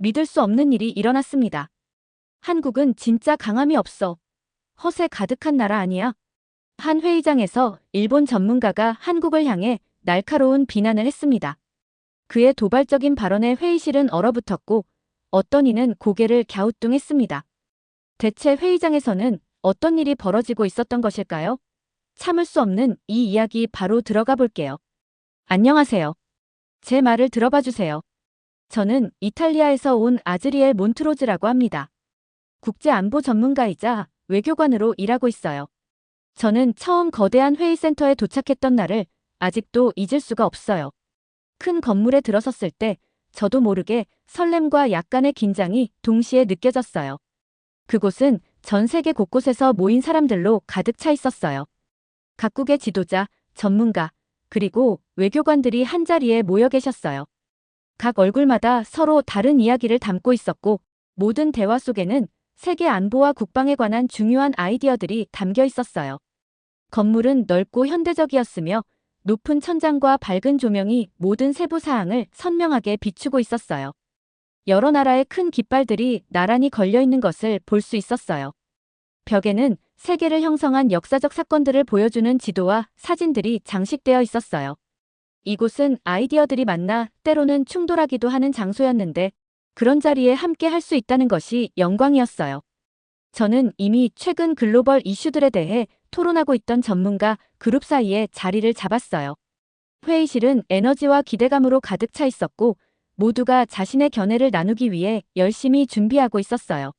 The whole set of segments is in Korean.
믿을 수 없는 일이 일어났습니다. 한국은 진짜 강함이 없어. 허세 가득한 나라 아니야? 한 회의장에서 일본 전문가가 한국을 향해 날카로운 비난을 했습니다. 그의 도발적인 발언에 회의실은 얼어붙었고 어떤 이는 고개를 갸우뚱했습니다. 대체 회의장에서는 어떤 일이 벌어지고 있었던 것일까요? 참을 수 없는 이 이야기 바로 들어가 볼게요. 안녕하세요. 제 말을 들어봐 주세요. 저는 이탈리아에서 온 아즈리엘 몬트로즈라고 합니다. 국제안보 전문가이자 외교관으로 일하고 있어요. 저는 처음 거대한 회의센터에 도착했던 날을 아직도 잊을 수가 없어요. 큰 건물에 들어섰을 때 저도 모르게 설렘과 약간의 긴장이 동시에 느껴졌어요. 그곳은 전 세계 곳곳에서 모인 사람들로 가득 차 있었어요. 각국의 지도자, 전문가, 그리고 외교관들이 한자리에 모여 계셨어요. 각 얼굴마다 서로 다른 이야기를 담고 있었고 모든 대화 속에는 세계 안보와 국방에 관한 중요한 아이디어들이 담겨 있었어요. 건물은 넓고 현대적이었으며 높은 천장과 밝은 조명이 모든 세부 사항을 선명하게 비추고 있었어요. 여러 나라의 큰 깃발들이 나란히 걸려 있는 것을 볼 수 있었어요. 벽에는 세계를 형성한 역사적 사건들을 보여주는 지도와 사진들이 장식되어 있었어요. 이곳은 아이디어들이 만나 때로는 충돌하기도 하는 장소였는데 그런 자리에 함께 할 수 있다는 것이 영광이었어요. 저는 이미 최근 글로벌 이슈들에 대해 토론하고 있던 전문가 그룹 사이에 자리를 잡았어요. 회의실은 에너지와 기대감으로 가득 차 있었고 모두가 자신의 견해를 나누기 위해 열심히 준비하고 있었어요.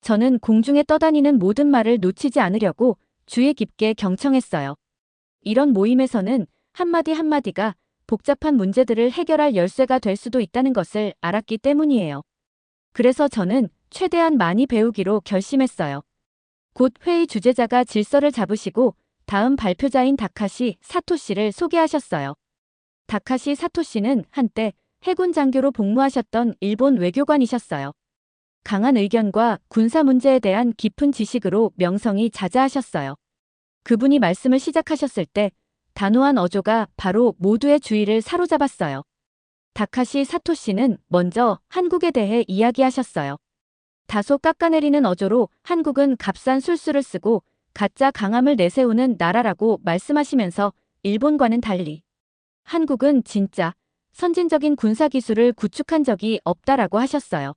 저는 공중에 떠다니는 모든 말을 놓치지 않으려고 주의 깊게 경청했어요. 이런 모임에서는 한마디 한마디가 복잡한 문제들을 해결할 열쇠가 될 수도 있다는 것을 알았기 때문이에요. 그래서 저는 최대한 많이 배우기로 결심했어요. 곧 회의 주재자가 질서를 잡으시고 다음 발표자인 다카시 사토시를 소개하셨어요. 다카시 사토시는 한때 해군 장교로 복무하셨던 일본 외교관이셨어요. 강한 의견과 군사 문제에 대한 깊은 지식으로 명성이 자자하셨어요. 그분이 말씀을 시작하셨을 때 단호한 어조가 바로 모두의 주의를 사로잡았어요. 다카시 사토시는 먼저 한국에 대해 이야기하셨어요. 다소 깎아내리는 어조로 한국은 값싼 술수를 쓰고 가짜 강함을 내세우는 나라라고 말씀하시면서 일본과는 달리 한국은 진짜 선진적인 군사기술을 구축한 적이 없다라고 하셨어요.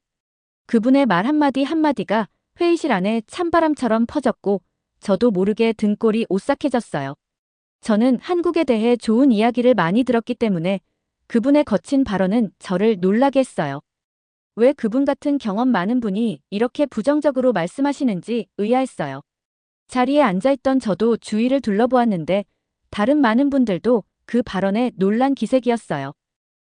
그분의 말 한마디 한마디가 회의실 안에 찬바람처럼 퍼졌고 저도 모르게 등골이 오싹해졌어요. 저는 한국에 대해 좋은 이야기를 많이 들었기 때문에 그분의 거친 발언은 저를 놀라게 했어요. 왜 그분 같은 경험 많은 분이 이렇게 부정적으로 말씀하시는지 의아했어요. 자리에 앉아있던 저도 주위를 둘러보았는데 다른 많은 분들도 그 발언에 놀란 기색이었어요.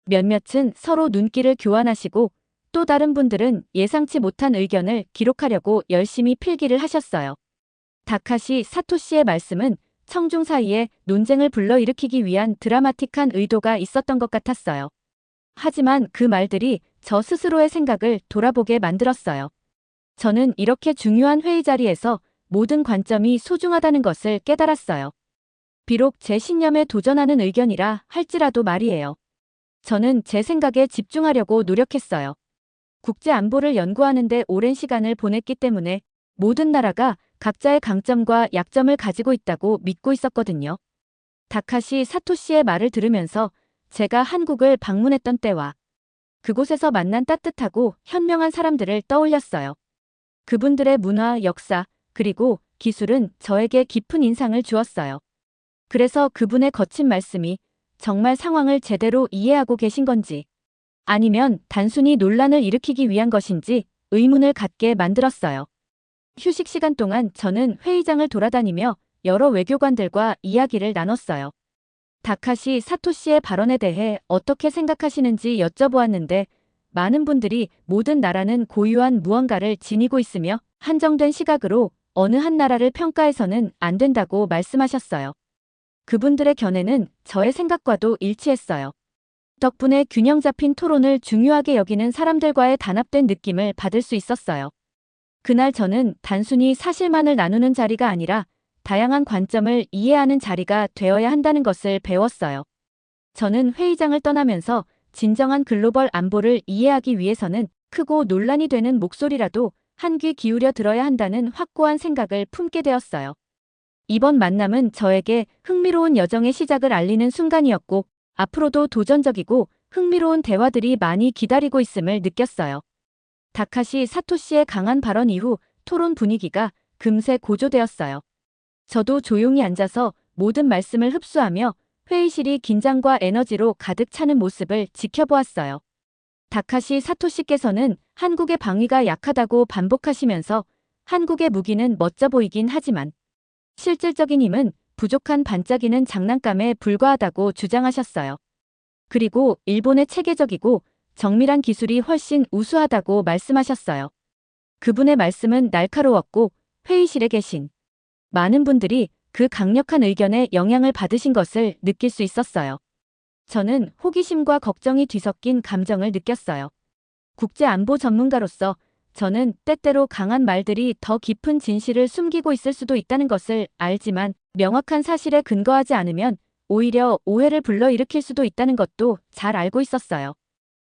몇몇은 서로 눈길을 교환하시고 또 다른 분들은 예상치 못한 의견을 기록하려고 열심히 필기를 하셨어요. 다카시 사토시의 말씀은 청중 사이에 논쟁을 불러일으키기 위한 드라마틱한 의도가 있었던 것 같았어요. 하지만 그 말들이 저 스스로의 생각을 돌아보게 만들었어요. 저는 이렇게 중요한 회의 자리에서 모든 관점이 소중하다는 것을 깨달았어요. 비록 제 신념에 도전하는 의견이라 할지라도 말이에요. 저는 제 생각에 집중하려고 노력했어요. 국제 안보를 연구하는 데 오랜 시간을 보냈기 때문에 모든 나라가 각자의 강점과 약점을 가지고 있다고 믿고 있었거든요. 다카시 사토시의 말을 들으면서 제가 한국을 방문했던 때와 그곳에서 만난 따뜻하고 현명한 사람들을 떠올렸어요. 그분들의 문화, 역사, 그리고 기술은 저에게 깊은 인상을 주었어요. 그래서 그분의 거친 말씀이 정말 상황을 제대로 이해하고 계신 건지 아니면 단순히 논란을 일으키기 위한 것인지 의문을 갖게 만들었어요. 휴식 시간 동안 저는 회의장을 돌아다니며 여러 외교관들과 이야기를 나눴어요. 다카시 사토시의 발언에 대해 어떻게 생각하시는지 여쭤보았는데 많은 분들이 모든 나라는 고유한 무언가를 지니고 있으며 한정된 시각으로 어느 한 나라를 평가해서는 안 된다고 말씀하셨어요. 그분들의 견해는 저의 생각과도 일치했어요. 덕분에 균형 잡힌 토론을 중요하게 여기는 사람들과의 단합된 느낌을 받을 수 있었어요. 그날 저는 단순히 사실만을 나누는 자리가 아니라 다양한 관점을 이해하는 자리가 되어야 한다는 것을 배웠어요. 저는 회의장을 떠나면서 진정한 글로벌 안보를 이해하기 위해서는 크고 논란이 되는 목소리라도 한 귀 기울여 들어야 한다는 확고한 생각을 품게 되었어요. 이번 만남은 저에게 흥미로운 여정의 시작을 알리는 순간이었고, 앞으로도 도전적이고 흥미로운 대화들이 많이 기다리고 있음을 느꼈어요. 다카시 사토시의 강한 발언 이후 토론 분위기가 금세 고조되었어요. 저도 조용히 앉아서 모든 말씀을 흡수하며 회의실이 긴장과 에너지로 가득 차는 모습을 지켜보았어요. 다카시 사토시께서는 한국의 방위가 약하다고 반복하시면서 한국의 무기는 멋져 보이긴 하지만 실질적인 힘은 부족한 반짝이는 장난감에 불과하다고 주장하셨어요. 그리고 일본의 체계적이고 정밀한 기술이 훨씬 우수하다고 말씀하셨어요. 그분의 말씀은 날카로웠고 회의실에 계신 많은 분들이 그 강력한 의견에 영향을 받으신 것을 느낄 수 있었어요. 저는 호기심과 걱정이 뒤섞인 감정을 느꼈어요. 국제안보 전문가로서 저는 때때로 강한 말들이 더 깊은 진실을 숨기고 있을 수도 있다는 것을 알지만 명확한 사실에 근거하지 않으면 오히려 오해를 불러일으킬 수도 있다는 것도 잘 알고 있었어요.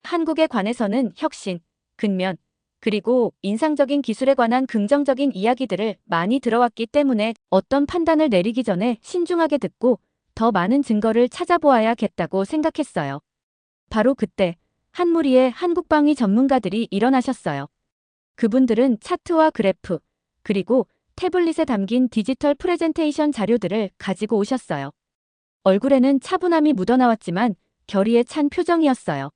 한국에 관해서는 혁신, 근면, 그리고 인상적인 기술에 관한 긍정적인 이야기들을 많이 들어왔기 때문에 어떤 판단을 내리기 전에 신중하게 듣고 더 많은 증거를 찾아보아야겠다고 생각했어요. 바로 그때 한 무리의 한국방위 전문가들이 일어나셨어요. 그분들은 차트와 그래프, 그리고 태블릿에 담긴 디지털 프레젠테이션 자료들을 가지고 오셨어요. 얼굴에는 차분함이 묻어나왔지만 결의에 찬 표정이었어요.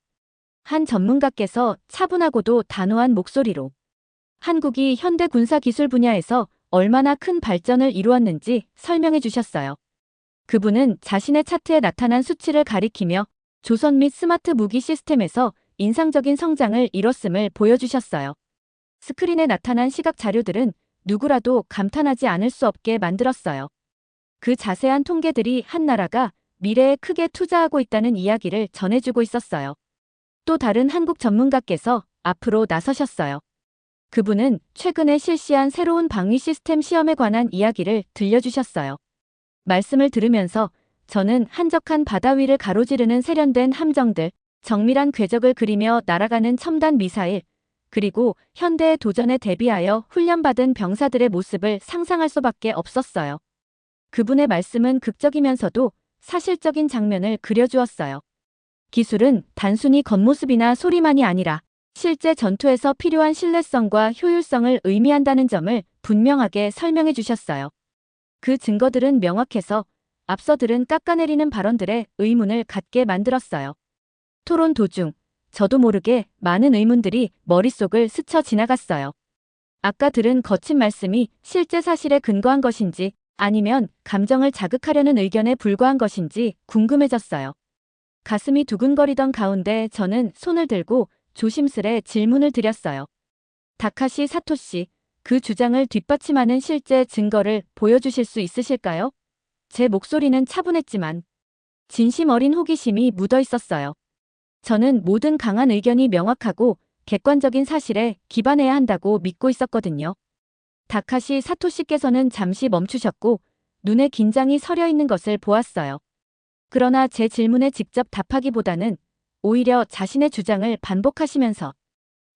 한 전문가께서 차분하고도 단호한 목소리로 한국이 현대 군사 기술 분야에서 얼마나 큰 발전을 이루었는지 설명해 주셨어요. 그분은 자신의 차트에 나타난 수치를 가리키며 조선 및 스마트 무기 시스템에서 인상적인 성장을 이뤘음을 보여주셨어요. 스크린에 나타난 시각 자료들은 누구라도 감탄하지 않을 수 없게 만들었어요. 그 자세한 통계들이 한 나라가 미래에 크게 투자하고 있다는 이야기를 전해주고 있었어요. 또 다른 한국 전문가께서 앞으로 나서셨어요. 그분은 최근에 실시한 새로운 방위 시스템 시험에 관한 이야기를 들려주셨어요. 말씀을 들으면서 저는 한적한 바다 위를 가로지르는 세련된 함정들, 정밀한 궤적을 그리며 날아가는 첨단 미사일, 그리고 현대의 도전에 대비하여 훈련받은 병사들의 모습을 상상할 수밖에 없었어요. 그분의 말씀은 극적이면서도 사실적인 장면을 그려주었어요. 기술은 단순히 겉모습이나 소리만이 아니라 실제 전투에서 필요한 신뢰성과 효율성을 의미한다는 점을 분명하게 설명해 주셨어요. 그 증거들은 명확해서 앞서 들은 깎아내리는 발언들에 의문을 갖게 만들었어요. 토론 도중 저도 모르게 많은 의문들이 머릿속을 스쳐 지나갔어요. 아까 들은 거친 말씀이 실제 사실에 근거한 것인지 아니면 감정을 자극하려는 의견에 불과한 것인지 궁금해졌어요. 가슴이 두근거리던 가운데 저는 손을 들고 조심스레 질문을 드렸어요. 다카시 사토시, 그 주장을 뒷받침하는 실제 증거를 보여주실 수 있으실까요? 제 목소리는 차분했지만 진심 어린 호기심이 묻어 있었어요. 저는 모든 강한 의견이 명확하고 객관적인 사실에 기반해야 한다고 믿고 있었거든요. 다카시 사토시께서는 잠시 멈추셨고 눈에 긴장이 서려 있는 것을 보았어요. 그러나 제 질문에 직접 답하기보다는 오히려 자신의 주장을 반복하시면서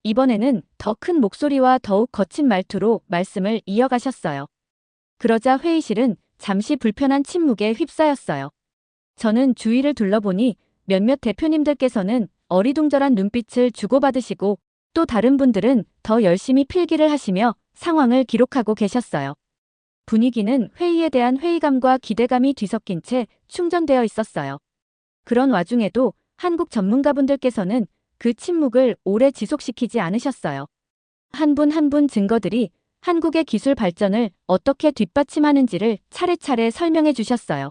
이번에는 더 큰 목소리와 더욱 거친 말투로 말씀을 이어가셨어요. 그러자 회의실은 잠시 불편한 침묵에 휩싸였어요. 저는 주위를 둘러보니 몇몇 대표님들께서는 어리둥절한 눈빛을 주고받으시고 또 다른 분들은 더 열심히 필기를 하시며 상황을 기록하고 계셨어요. 분위기는 회의에 대한 회의감과 기대감이 뒤섞인 채 충전되어 있었어요. 그런 와중에도 한국 전문가분들께서는 그 침묵을 오래 지속시키지 않으셨어요. 한 분 한 분 증거들이 한국의 기술 발전을 어떻게 뒷받침하는지를 차례차례 설명해 주셨어요.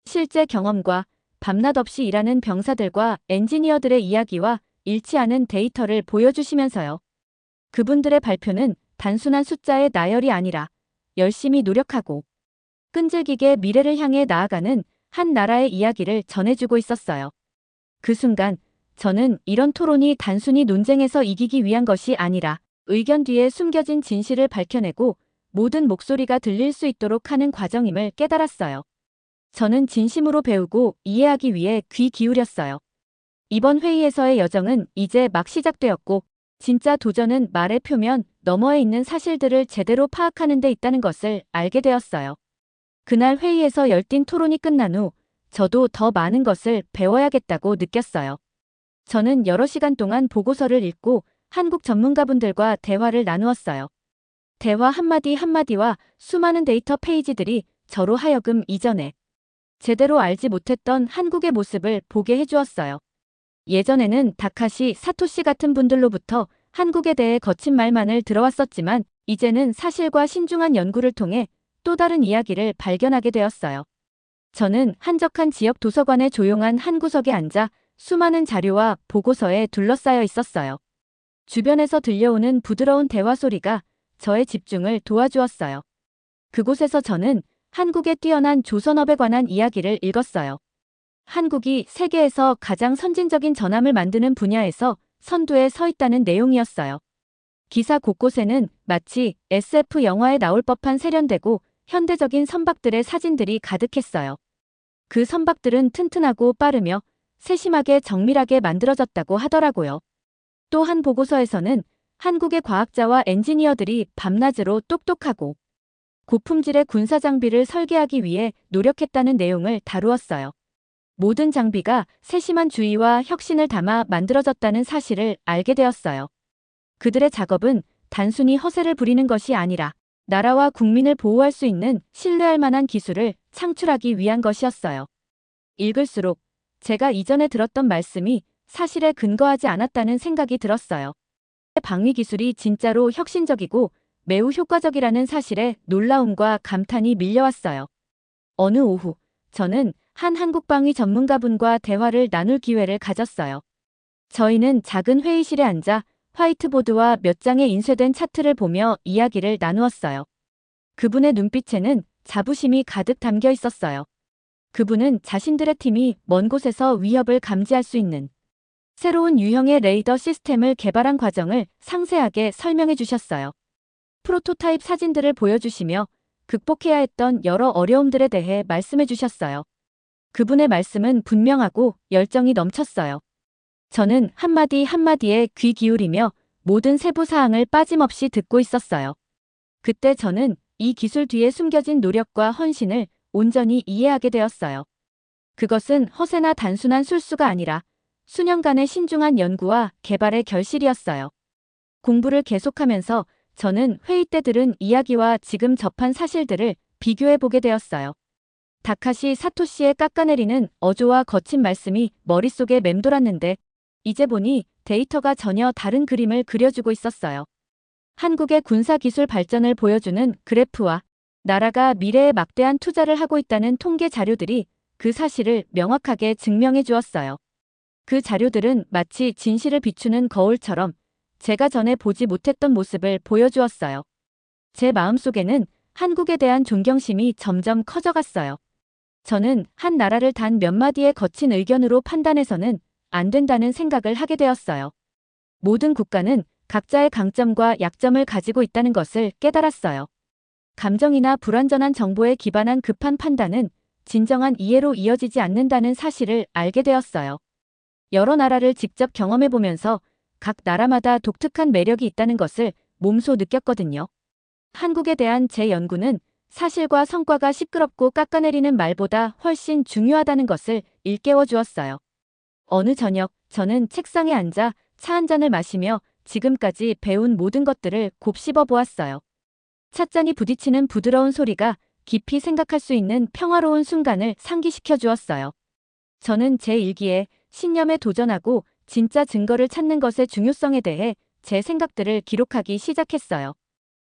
실제 경험과 밤낮 없이 일하는 병사들과 엔지니어들의 이야기와 일치하는 데이터를 보여주시면서요. 그분들의 발표는 단순한 숫자의 나열이 아니라 열심히 노력하고 끈질기게 미래를 향해 나아가는 한 나라의 이야기를 전해주고 있었어요. 그 순간 저는 이런 토론이 단순히 논쟁에서 이기기 위한 것이 아니라 의견 뒤에 숨겨진 진실을 밝혀내고 모든 목소리가 들릴 수 있도록 하는 과정임을 깨달았어요. 저는 진심으로 배우고 이해하기 위해 귀 기울였어요. 이번 회의에서의 여정은 이제 막 시작되었고 진짜 도전은 말의 표면 너머에 있는 사실들을 제대로 파악하는 데 있다는 것을 알게 되었어요. 그날 회의에서 열띤 토론이 끝난 후 저도 더 많은 것을 배워야겠다고 느꼈어요. 저는 여러 시간 동안 보고서를 읽고 한국 전문가분들과 대화를 나누었어요. 대화 한마디 한마디와 수많은 데이터 페이지들이 저로 하여금 이전에 제대로 알지 못했던 한국의 모습을 보게 해주었어요. 예전에는 다카시 사토시 같은 분들로부터 한국에 대해 거친 말만을 들어왔었지만 이제는 사실과 신중한 연구를 통해 또 다른 이야기를 발견하게 되었어요. 저는 한적한 지역 도서관의 조용한 한 구석에 앉아 수많은 자료와 보고서에 둘러싸여 있었어요. 주변에서 들려오는 부드러운 대화 소리가 저의 집중을 도와주었어요. 그곳에서 저는 한국의 뛰어난 조선업에 관한 이야기를 읽었어요. 한국이 세계에서 가장 선진적인 전함을 만드는 분야에서 선두에 서 있다는 내용이었어요. 기사 곳곳에는 마치 SF 영화에 나올 법한 세련되고 현대적인 선박들의 사진들이 가득했어요. 그 선박들은 튼튼하고 빠르며 세심하게 정밀하게 만들어졌다고 하더라고요. 또 한 보고서에서는 한국의 과학자와 엔지니어들이 밤낮으로 똑똑하고 고품질의 군사 장비를 설계하기 위해 노력했다는 내용을 다루었어요. 모든 장비가 세심한 주의와 혁신을 담아 만들어졌다는 사실을 알게 되었어요. 그들의 작업은 단순히 허세를 부리는 것이 아니라 나라와 국민을 보호할 수 있는 신뢰할 만한 기술을 창출하기 위한 것이었어요. 읽을수록 제가 이전에 들었던 말씀이 사실에 근거하지 않았다는 생각이 들었어요. 방위 기술이 진짜로 혁신적이고 매우 효과적이라는 사실에 놀라움과 감탄이 밀려왔어요. 어느 오후, 저는 한 한국 방위 전문가분과 대화를 나눌 기회를 가졌어요. 저희는 작은 회의실에 앉아 화이트보드와 몇 장의 인쇄된 차트를 보며 이야기를 나누었어요. 그분의 눈빛에는 자부심이 가득 담겨 있었어요. 그분은 자신들의 팀이 먼 곳에서 위협을 감지할 수 있는 새로운 유형의 레이더 시스템을 개발한 과정을 상세하게 설명해 주셨어요. 프로토타입 사진들을 보여주시며 극복해야 했던 여러 어려움들에 대해 말씀해 주셨어요. 그분의 말씀은 분명하고 열정이 넘쳤어요. 저는 한마디 한마디에 귀 기울이며 모든 세부 사항을 빠짐없이 듣고 있었어요. 그때 저는 이 기술 뒤에 숨겨진 노력과 헌신을 온전히 이해하게 되었어요. 그것은 허세나 단순한 술수가 아니라 수년간의 신중한 연구와 개발의 결실이었어요. 공부를 계속하면서 저는 회의 때 들은 이야기와 지금 접한 사실들을 비교해 보게 되었어요. 다카시 사토시의 깎아내리는 어조와 거친 말씀이 머릿속에 맴돌았는데 이제 보니 데이터가 전혀 다른 그림을 그려주고 있었어요. 한국의 군사기술 발전을 보여주는 그래프와 나라가 미래에 막대한 투자를 하고 있다는 통계 자료들이 그 사실을 명확하게 증명해 주었어요. 그 자료들은 마치 진실을 비추는 거울처럼 제가 전에 보지 못했던 모습을 보여주었어요. 제 마음속에는 한국에 대한 존경심이 점점 커져갔어요. 저는 한 나라를 단 몇 마디의 거친 의견으로 판단해서는 안 된다는 생각을 하게 되었어요. 모든 국가는 각자의 강점과 약점을 가지고 있다는 것을 깨달았어요. 감정이나 불완전한 정보에 기반한 급한 판단은 진정한 이해로 이어지지 않는다는 사실을 알게 되었어요. 여러 나라를 직접 경험해보면서 각 나라마다 독특한 매력이 있다는 것을 몸소 느꼈거든요. 한국에 대한 제 연구는 사실과 성과가 시끄럽고 깎아내리는 말보다 훨씬 중요하다는 것을 일깨워 주었어요. 어느 저녁 저는 책상에 앉아 차 한 잔을 마시며 지금까지 배운 모든 것들을 곱씹어 보았어요. 찻잔이 부딪히는 부드러운 소리가 깊이 생각할 수 있는 평화로운 순간을 상기시켜 주었어요. 저는 제 일기에 신념에 도전하고 진짜 증거를 찾는 것의 중요성에 대해 제 생각들을 기록하기 시작했어요.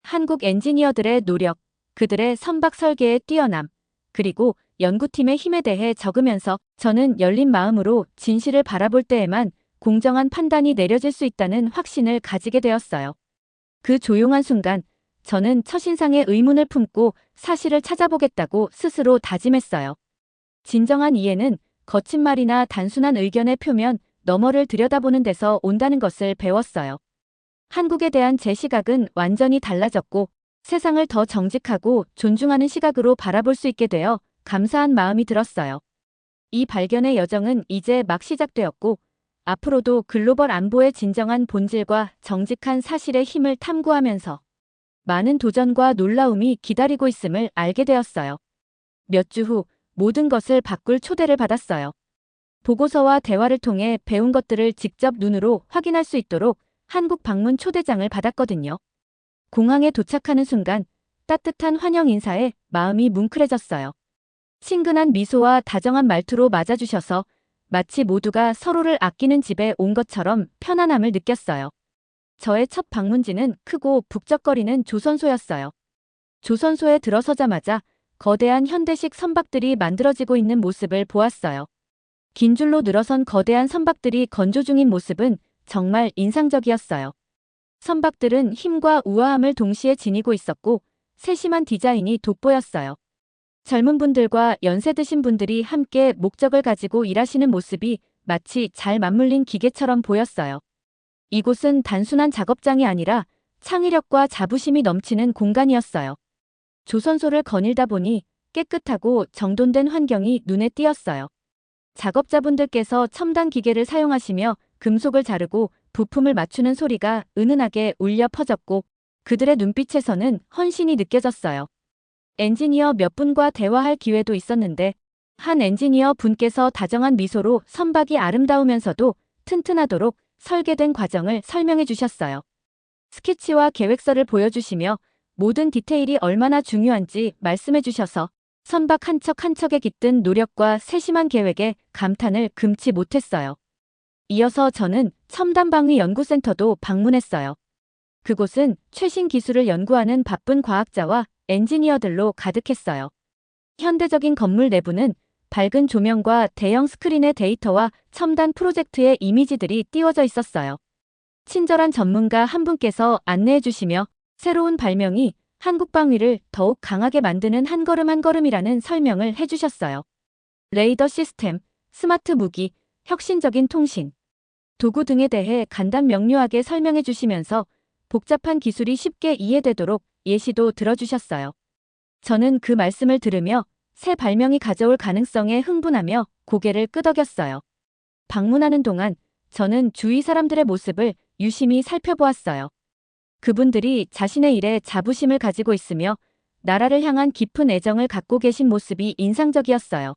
한국 엔지니어들의 노력, 그들의 선박 설계의 뛰어남, 그리고 연구팀의 힘에 대해 적으면서 저는 열린 마음으로 진실을 바라볼 때에만 공정한 판단이 내려질 수 있다는 확신을 가지게 되었어요. 그 조용한 순간, 저는 첫인상의 의문을 품고 사실을 찾아보겠다고 스스로 다짐했어요. 진정한 이해는 거친 말이나 단순한 의견의 표면 너머를 들여다보는 데서 온다는 것을 배웠어요. 한국에 대한 제 시각은 완전히 달라졌고 세상을 더 정직하고 존중하는 시각으로 바라볼 수 있게 되어 감사한 마음이 들었어요. 이 발견의 여정은 이제 막 시작되었고 앞으로도 글로벌 안보의 진정한 본질과 정직한 사실의 힘을 탐구하면서 많은 도전과 놀라움이 기다리고 있음을 알게 되었어요. 몇 주 후 모든 것을 바꿀 초대를 받았어요. 보고서와 대화를 통해 배운 것들을 직접 눈으로 확인할 수 있도록 한국 방문 초대장을 받았거든요. 공항에 도착하는 순간 따뜻한 환영 인사에 마음이 뭉클해졌어요. 친근한 미소와 다정한 말투로 맞아주셔서 마치 모두가 서로를 아끼는 집에 온 것처럼 편안함을 느꼈어요. 저의 첫 방문지는 크고 북적거리는 조선소였어요. 조선소에 들어서자마자 거대한 현대식 선박들이 만들어지고 있는 모습을 보았어요. 긴 줄로 늘어선 거대한 선박들이 건조 중인 모습은 정말 인상적이었어요. 선박들은 힘과 우아함을 동시에 지니고 있었고 세심한 디자인이 돋보였어요. 젊은 분들과 연세 드신 분들이 함께 목적을 가지고 일하시는 모습이 마치 잘 맞물린 기계처럼 보였어요. 이곳은 단순한 작업장이 아니라 창의력과 자부심이 넘치는 공간이었어요. 조선소를 거닐다 보니 깨끗하고 정돈된 환경이 눈에 띄었어요. 작업자분들께서 첨단 기계를 사용하시며 금속을 자르고 부품을 맞추는 소리가 은은하게 울려 퍼졌고 그들의 눈빛에서는 헌신이 느껴졌어요. 엔지니어 몇 분과 대화할 기회도 있었는데 한 엔지니어 분께서 다정한 미소로 선박이 아름다우면서도 튼튼하도록 설계된 과정을 설명해 주셨어요. 스케치와 계획서를 보여주시며 모든 디테일이 얼마나 중요한지 말씀해 주셔서 선박 한 척 한 척에 깃든 노력과 세심한 계획에 감탄을 금치 못했어요. 이어서 저는 첨단방위 연구센터도 방문했어요. 그곳은 최신 기술을 연구하는 바쁜 과학자와 엔지니어들로 가득했어요. 현대적인 건물 내부는 밝은 조명과 대형 스크린의 데이터와 첨단 프로젝트의 이미지들이 띄워져 있었어요. 친절한 전문가 한 분께서 안내해 주시며 새로운 발명이 한국 방위를 더욱 강하게 만드는 한 걸음 한 걸음이라는 설명을 해주셨어요. 레이더 시스템, 스마트 무기, 혁신적인 통신, 도구 등에 대해 간단 명료하게 설명해 주시면서 복잡한 기술이 쉽게 이해되도록 예시도 들어주셨어요. 저는 그 말씀을 들으며 새 발명이 가져올 가능성에 흥분하며 고개를 끄덕였어요. 방문하는 동안 저는 주위 사람들의 모습을 유심히 살펴보았어요. 그분들이 자신의 일에 자부심을 가지고 있으며 나라를 향한 깊은 애정을 갖고 계신 모습이 인상적이었어요.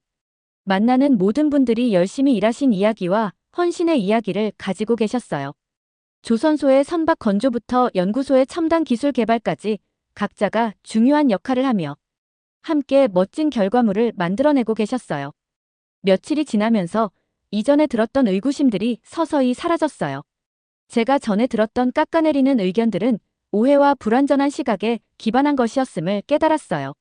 만나는 모든 분들이 열심히 일하신 이야기와 헌신의 이야기를 가지고 계셨어요. 조선소의 선박 건조부터 연구소의 첨단 기술 개발까지 각자가 중요한 역할을 하며 함께 멋진 결과물을 만들어내고 계셨어요. 며칠이 지나면서 이전에 들었던 의구심들이 서서히 사라졌어요. 제가 전에 들었던 깎아내리는 의견들은 오해와 불완전한 시각에 기반한 것이었음을 깨달았어요.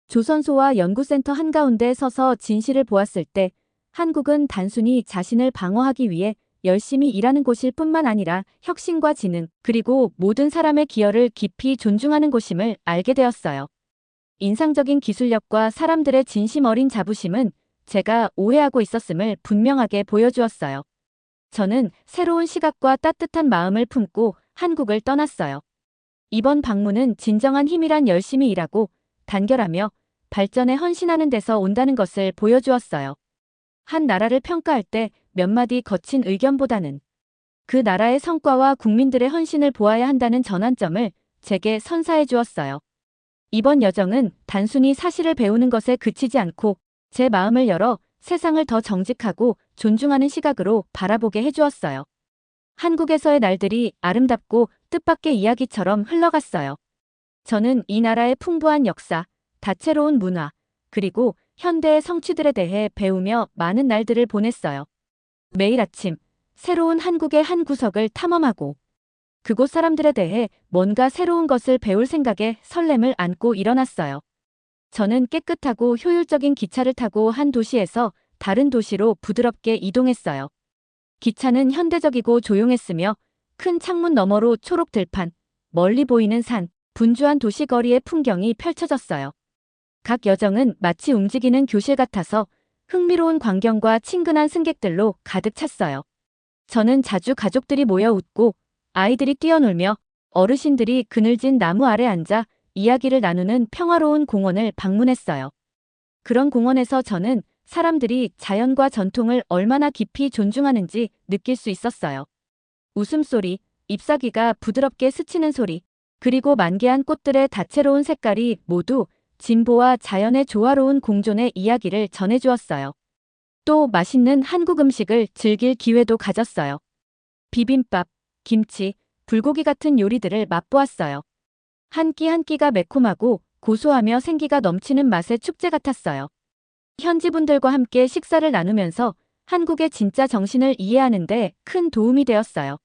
조선소와 연구센터 한가운데 서서 진실을 보았을 때 한국은 단순히 자신을 방어하기 위해 열심히 일하는 곳일 뿐만 아니라 혁신과 지능, 그리고 모든 사람의 기여를 깊이 존중하는 곳임을 알게 되었어요. 인상적인 기술력과 사람들의 진심 어린 자부심은 제가 오해하고 있었음을 분명하게 보여주었어요. 저는 새로운 시각과 따뜻한 마음을 품고 한국을 떠났어요. 이번 방문은 진정한 힘이란 열심히 일하고 단결하며 발전에 헌신하는 데서 온다는 것을 보여주었어요. 한 나라를 평가할 때 몇 마디 거친 의견보다는 그 나라의 성과와 국민들의 헌신을 보아야 한다는 전환점을 제게 선사해 주었어요. 이번 여정은 단순히 사실을 배우는 것에 그치지 않고 제 마음을 열어 세상을 더 정직하고 존중하는 시각으로 바라보게 해주었어요. 한국에서의 날들이 아름답고 뜻밖의 이야기처럼 흘러갔어요. 저는 이 나라의 풍부한 역사, 다채로운 문화, 그리고 현대의 성취들에 대해 배우며 많은 날들을 보냈어요. 매일 아침 새로운 한국의 한 구석을 탐험하고 그곳 사람들에 대해 뭔가 새로운 것을 배울 생각에 설렘을 안고 일어났어요. 저는 깨끗하고 효율적인 기차를 타고 한 도시에서 다른 도시로 부드럽게 이동했어요. 기차는 현대적이고 조용했으며 큰 창문 너머로 초록 들판, 멀리 보이는 산, 분주한 도시 거리의 풍경이 펼쳐졌어요. 각 여정은 마치 움직이는 교실 같아서 흥미로운 광경과 친근한 승객들로 가득 찼어요. 저는 자주 가족들이 모여 웃고 아이들이 뛰어놀며 어르신들이 그늘진 나무 아래 앉아 이야기를 나누는 평화로운 공원을 방문했어요. 그런 공원에서 저는 사람들이 자연과 전통을 얼마나 깊이 존중하는지 느낄 수 있었어요. 웃음소리, 잎사귀가 부드럽게 스치는 소리, 그리고 만개한 꽃들의 다채로운 색깔이 모두 진보와 자연의 조화로운 공존의 이야기를 전해주었어요. 또 맛있는 한국 음식을 즐길 기회도 가졌어요. 비빔밥, 김치, 불고기 같은 요리들을 맛보았어요. 한 끼 한 끼가 매콤하고 고소하며 생기가 넘치는 맛의 축제 같았어요. 현지 분들과 함께 식사를 나누면서 한국의 진짜 정신을 이해하는 데 큰 도움이 되었어요.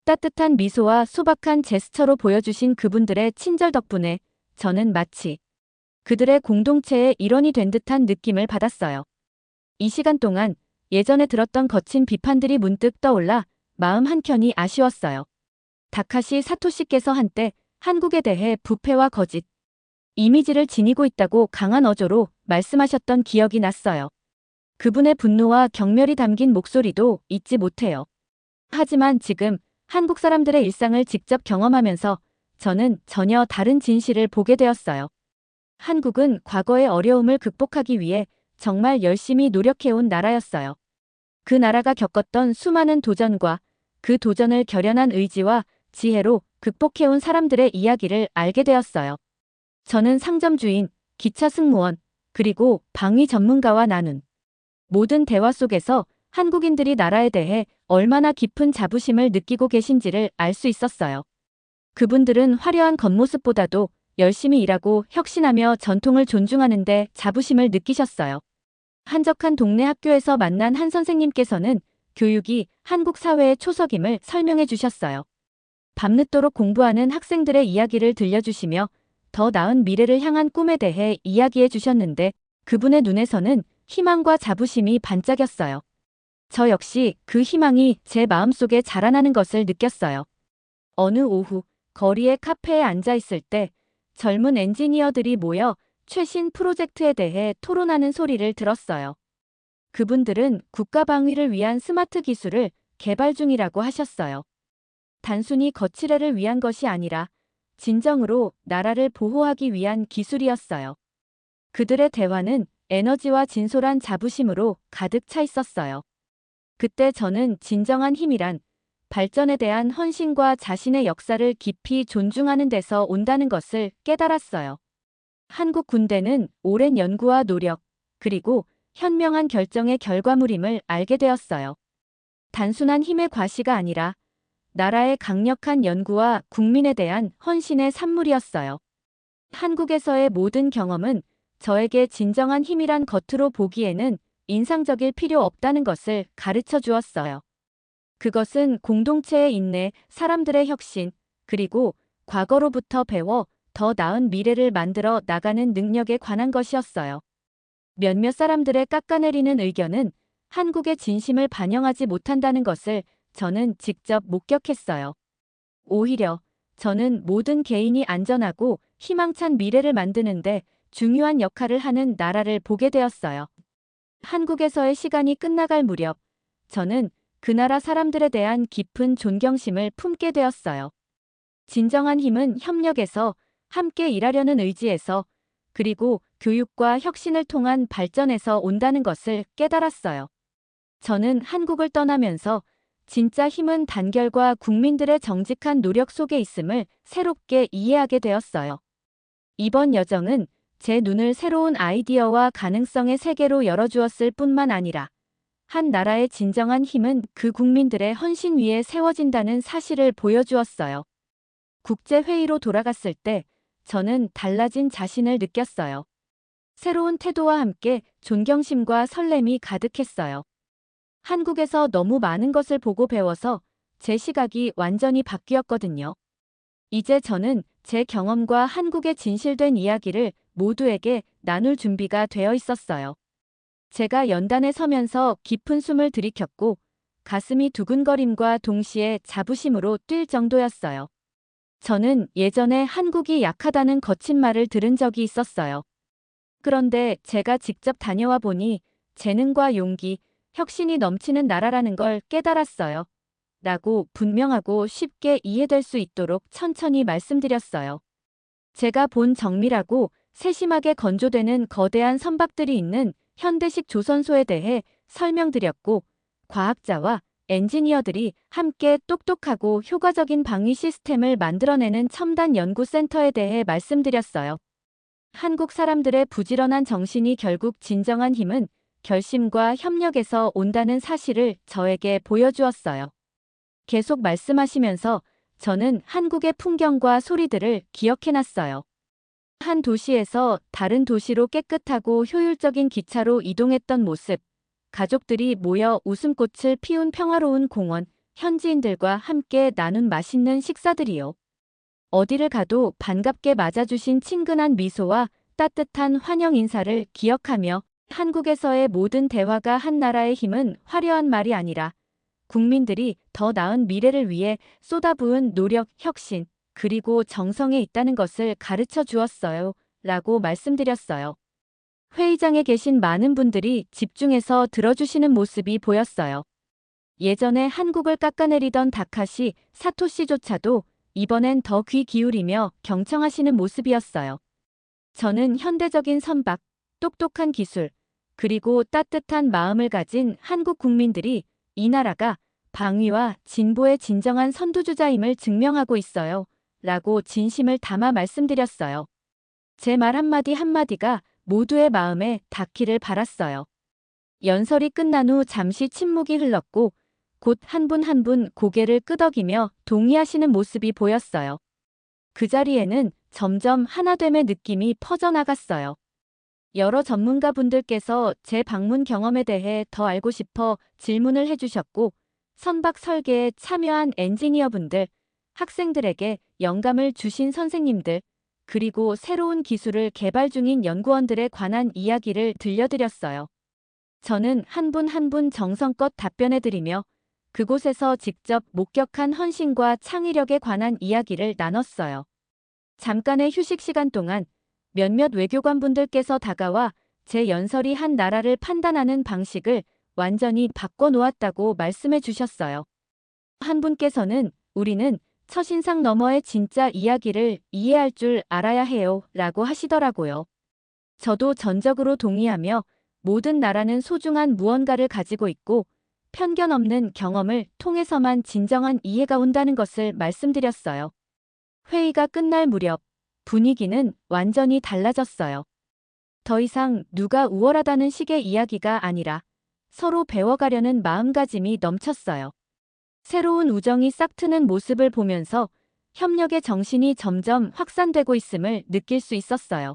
따뜻한 미소와 소박한 제스처로 보여주신 그분들의 친절 덕분에 저는 마치 그들의 공동체의 일원이 된 듯한 느낌을 받았어요. 이 시간 동안 예전에 들었던 거친 비판들이 문득 떠올라 마음 한켠이 아쉬웠어요. 다카시 사토시께서 한때 한국에 대해 부패와 거짓, 이미지를 지니고 있다고 강한 어조로 말씀하셨던 기억이 났어요. 그분의 분노와 경멸이 담긴 목소리도 잊지 못해요. 하지만 지금 한국 사람들의 일상을 직접 경험하면서 저는 전혀 다른 진실을 보게 되었어요. 한국은 과거의 어려움을 극복하기 위해 정말 열심히 노력해온 나라였어요. 그 나라가 겪었던 수많은 도전과 그 도전을 결연한 의지와 지혜로 극복해온 사람들의 이야기를 알게 되었어요. 저는 상점 주인, 기차 승무원, 그리고 방위 전문가와 나눈 모든 대화 속에서 한국인들이 나라에 대해 얼마나 깊은 자부심을 느끼고 계신지를 알 수 있었어요. 그분들은 화려한 겉모습보다도 열심히 일하고 혁신하며 전통을 존중하는데 자부심을 느끼셨어요. 한적한 동네 학교에서 만난 한 선생님께서는 교육이 한국 사회의 초석임을 설명해 주셨어요. 밤늦도록 공부하는 학생들의 이야기를 들려주시며 더 나은 미래를 향한 꿈에 대해 이야기해 주셨는데 그분의 눈에서는 희망과 자부심이 반짝였어요. 저 역시 그 희망이 제 마음속에 자라나는 것을 느꼈어요. 어느 오후 거리의 카페에 앉아 있을 때 젊은 엔지니어들이 모여 최신 프로젝트에 대해 토론하는 소리를 들었어요. 그분들은 국가 방위를 위한 스마트 기술을 개발 중이라고 하셨어요. 단순히 거치레를 위한 것이 아니라 진정으로 나라를 보호하기 위한 기술이었어요. 그들의 대화는 에너지와 진솔한 자부심으로 가득 차 있었어요. 그때 저는 진정한 힘이란 발전에 대한 헌신과 자신의 역사를 깊이 존중하는 데서 온다는 것을 깨달았어요. 한국 군대는 오랜 연구와 노력, 그리고 현명한 결정의 결과물임을 알게 되었어요. 단순한 힘의 과시가 아니라 나라의 강력한 연구와 국민에 대한 헌신의 산물이었어요. 한국에서의 모든 경험은 저에게 진정한 힘이란 겉으로 보기에는 인상적일 필요 없다는 것을 가르쳐 주었어요. 그것은 공동체의 인내, 사람들의 혁신, 그리고 과거로부터 배워 더 나은 미래를 만들어 나가는 능력에 관한 것이었어요. 몇몇 사람들의 깎아내리는 의견은 한국의 진심을 반영하지 못한다는 것을 저는 직접 목격했어요. 오히려 저는 모든 개인이 안전하고 희망찬 미래를 만드는데 중요한 역할을 하는 나라를 보게 되었어요. 한국에서의 시간이 끝나갈 무렵 저는 그 나라 사람들에 대한 깊은 존경심을 품게 되었어요. 진정한 힘은 협력에서, 함께 일하려는 의지에서, 그리고 교육과 혁신을 통한 발전에서 온다는 것을 깨달았어요. 저는 한국을 떠나면서 진짜 힘은 단결과 국민들의 정직한 노력 속에 있음을 새롭게 이해하게 되었어요. 이번 여정은 제 눈을 새로운 아이디어와 가능성의 세계로 열어주었을 뿐만 아니라 한 나라의 진정한 힘은 그 국민들의 헌신 위에 세워진다는 사실을 보여주었어요. 국제회의로 돌아갔을 때 저는 달라진 자신을 느꼈어요. 새로운 태도와 함께 존경심과 설렘이 가득했어요. 한국에서 너무 많은 것을 보고 배워서 제 시각이 완전히 바뀌었거든요. 이제 저는 제 경험과 한국의 진실된 이야기를 모두에게 나눌 준비가 되어 있었어요. 제가 연단에 서면서 깊은 숨을 들이켰고 가슴이 두근거림과 동시에 자부심으로 뛸 정도였어요. 저는 예전에 한국이 약하다는 거친 말을 들은 적이 있었어요. 그런데 제가 직접 다녀와 보니 재능과 용기, 혁신이 넘치는 나라라는 걸 깨달았어요. 라고 분명하고 쉽게 이해될 수 있도록 천천히 말씀드렸어요. 제가 본 정밀하고 세심하게 건조되는 거대한 선박들이 있는 현대식 조선소에 대해 설명드렸고, 과학자와 엔지니어들이 함께 똑똑하고 효과적인 방위 시스템을 만들어내는 첨단 연구센터에 대해 말씀드렸어요. 한국 사람들의 부지런한 정신이 결국 진정한 힘은 결심과 협력에서 온다는 사실을 저에게 보여주었어요. 계속 말씀하시면서 저는 한국의 풍경과 소리들을 기억해놨어요. 한 도시에서 다른 도시로 깨끗하고 효율적인 기차로 이동했던 모습, 가족들이 모여 웃음꽃을 피운 평화로운 공원, 현지인들과 함께 나눈 맛있는 식사들이요. 어디를 가도 반갑게 맞아주신 친근한 미소와 따뜻한 환영 인사를 기억하며 한국에서의 모든 대화가 한 나라의 힘은 화려한 말이 아니라 국민들이 더 나은 미래를 위해 쏟아부은 노력, 혁신, 그리고 정성에 있다는 것을 가르쳐 주었어요. 라고 말씀드렸어요. 회의장에 계신 많은 분들이 집중해서 들어주시는 모습이 보였어요. 예전에 한국을 깎아내리던 다카시 사토시조차도 이번엔 더 귀 기울이며 경청하시는 모습이었어요. 저는 현대적인 선박, 똑똑한 기술, 그리고 따뜻한 마음을 가진 한국 국민들이 이 나라가 방위와 진보의 진정한 선두주자임을 증명하고 있어요. 라고 진심을 담아 말씀드렸어요. 제 말 한마디 한마디가 모두의 마음에 닿기를 바랐어요. 연설이 끝난 후 잠시 침묵이 흘렀고 곧 한 분 한 분 고개를 끄덕이며 동의하시는 모습이 보였어요. 그 자리에는 점점 하나됨의 느낌이 퍼져나갔어요. 여러 전문가분들께서 제 방문 경험에 대해 더 알고 싶어 질문을 해주셨고, 선박 설계에 참여한 엔지니어분들, 학생들에게 영감을 주신 선생님들, 그리고 새로운 기술을 개발 중인 연구원들에 관한 이야기를 들려드렸어요. 저는 한 분 한 분 정성껏 답변해드리며 그곳에서 직접 목격한 헌신과 창의력에 관한 이야기를 나눴어요. 잠깐의 휴식 시간 동안 몇몇 외교관분들께서 다가와 제 연설이 한 나라를 판단하는 방식을 완전히 바꿔놓았다고 말씀해 주셨어요. 한 분께서는 우리는 첫인상 너머의 진짜 이야기를 이해할 줄 알아야 해요. 라고 하시더라고요. 저도 전적으로 동의하며 모든 나라는 소중한 무언가를 가지고 있고 편견 없는 경험을 통해서만 진정한 이해가 온다는 것을 말씀드렸어요. 회의가 끝날 무렵 분위기는 완전히 달라졌어요. 더 이상 누가 우월하다는 식의 이야기가 아니라 서로 배워가려는 마음가짐이 넘쳤어요. 새로운 우정이 싹트는 모습을 보면서 협력의 정신이 점점 확산되고 있음을 느낄 수 있었어요.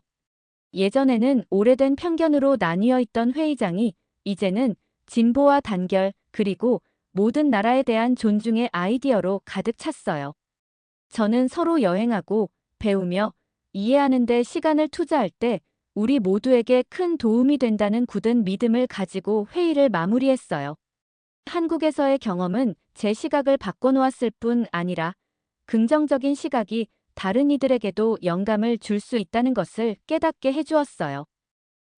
예전에는 오래된 편견으로 나뉘어 있던 회의장이 이제는 진보와 단결, 그리고 모든 나라에 대한 존중의 아이디어로 가득 찼어요. 저는 서로 여행하고 배우며 이해하는 데 시간을 투자할 때 우리 모두에게 큰 도움이 된다는 굳은 믿음을 가지고 회의를 마무리했어요. 한국에서의 경험은 제 시각을 바꿔놓았을 뿐 아니라 긍정적인 시각이 다른 이들에게도 영감을 줄 수 있다는 것을 깨닫게 해주었어요.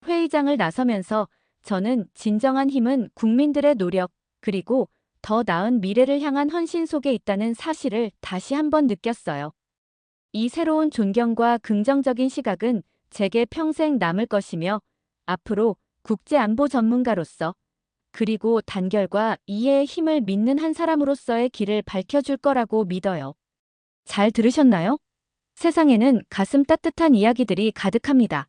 회의장을 나서면서 저는 진정한 힘은 국민들의 노력, 그리고 더 나은 미래를 향한 헌신 속에 있다는 사실을 다시 한번 느꼈어요. 이 새로운 존경과 긍정적인 시각은 제게 평생 남을 것이며 앞으로 국제안보 전문가로서 그리고 단결과 이해의 힘을 믿는 한 사람으로서의 길을 밝혀줄 거라고 믿어요. 잘 들으셨나요? 세상에는 가슴 따뜻한 이야기들이 가득합니다.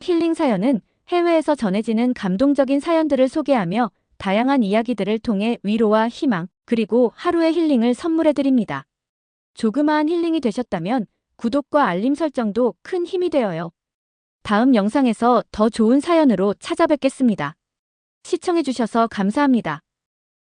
힐링 사연은 해외에서 전해지는 감동적인 사연들을 소개하며 다양한 이야기들을 통해 위로와 희망, 그리고 하루의 힐링을 선물해드립니다. 조그마한 힐링이 되셨다면 구독과 알림 설정도 큰 힘이 되어요. 다음 영상에서 더 좋은 사연으로 찾아뵙겠습니다. 시청해주셔서 감사합니다.